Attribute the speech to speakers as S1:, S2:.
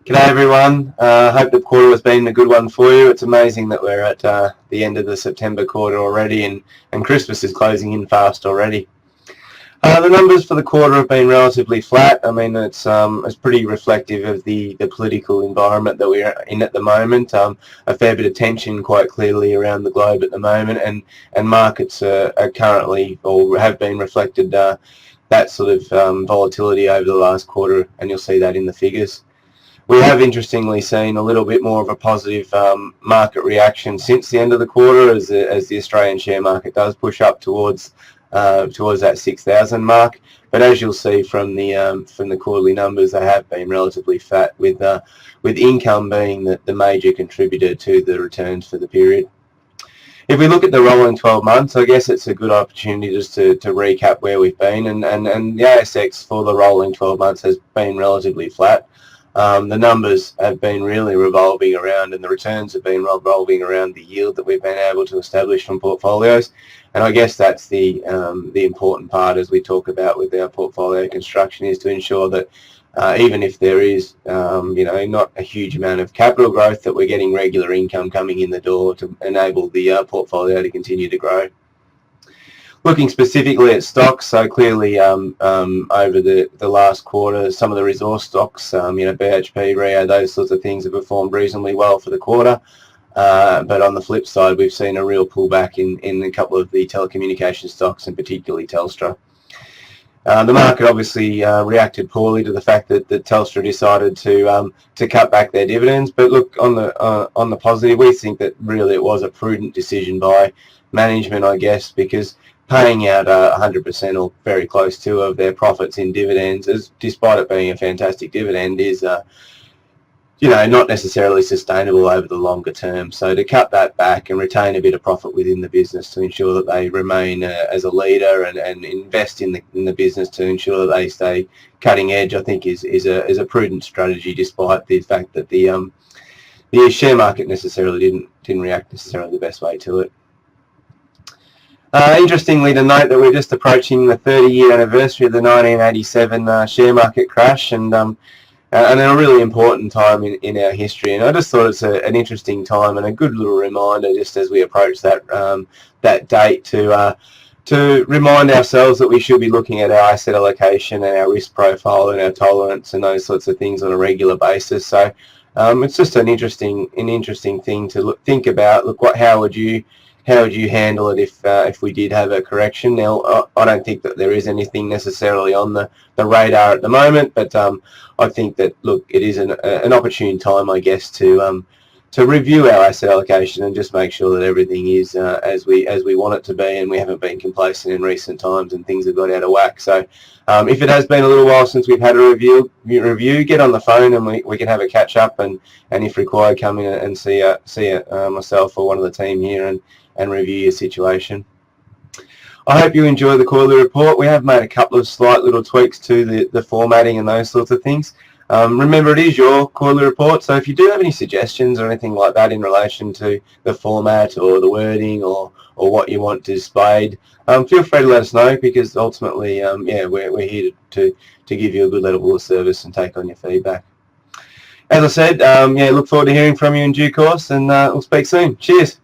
S1: G'day everyone. Hope the quarter has been a good one for you. It's amazing that we're at the end of the September quarter already, and Christmas is closing in fast already. The numbers for the quarter have been relatively flat. I mean, it's pretty reflective of the political environment that we're in at the moment. A fair bit of tension quite clearly around the globe at the moment, and markets are currently, or have been reflected, that sort of volatility over the last quarter, and you'll see that in the figures. We have interestingly seen a little bit more of a positive market reaction since the end of the quarter as the Australian share market does push up towards that 6,000 mark. But as you'll see from the quarterly numbers, they have been relatively fat, with income being the major contributor to the returns for the period. If we look at the rolling 12 months, I guess it's a good opportunity just to recap where we've been, and the ASX for the rolling 12 months has been relatively flat. The numbers have been really revolving around, and the returns have been revolving around the yield that we've been able to establish from portfolios. And I guess that's the important part as we talk about with our portfolio construction, is to ensure that even if there is not a huge amount of capital growth, that we're getting regular income coming in the door to enable the portfolio to continue to grow. Looking specifically at stocks, so clearly over the last quarter, some of the resource stocks, BHP, Rio, those sorts of things have performed reasonably well for the quarter. But on the flip side, we've seen a real pullback in a couple of the telecommunication stocks, and particularly Telstra. The market obviously reacted poorly to the fact that Telstra decided to cut back their dividends. But look, on the positive, we think that really it was a prudent decision by management, I guess, because paying out 100% or very close to of their profits in dividends, despite it being a fantastic dividend, is not necessarily sustainable over the longer term. So to cut that back and retain a bit of profit within the business to ensure that they remain as a leader and invest in the business to ensure that they stay cutting edge, I think is a prudent strategy, despite the fact that the share market necessarily didn't react necessarily the best way to it. Interestingly to note that we're just approaching the 30-year anniversary of the 1987 share market crash, and a really important time in our history. And I just thought it's an interesting time and a good little reminder, just as we approach that date, to remind ourselves that we should be looking at our asset allocation and our risk profile and our tolerance and those sorts of things on a regular basis. So it's just an interesting thing to think about. Look, how would you handle it if we did have a correction? Now, I don't think that there is anything necessarily on the radar at the moment, but I think that, look, it is an opportune time, I guess, to review our asset allocation and just make sure that everything is as we want it to be, and we haven't been complacent in recent times and things have got out of whack. So if it has been a little while since we've had a review, get on the phone and we can have a catch up, and if required, come in and see myself or one of the team here and review your situation. I hope you enjoy the quarterly report. We have made a couple of slight little tweaks to the formatting and those sorts of things. Remember, it is your quarterly report, so if you do have any suggestions or anything like that in relation to the format or the wording or what you want displayed, feel free to let us know, because ultimately, we're here to give you a good level of service and take on your feedback. As I said, look forward to hearing from you in due course, and we'll speak soon. Cheers.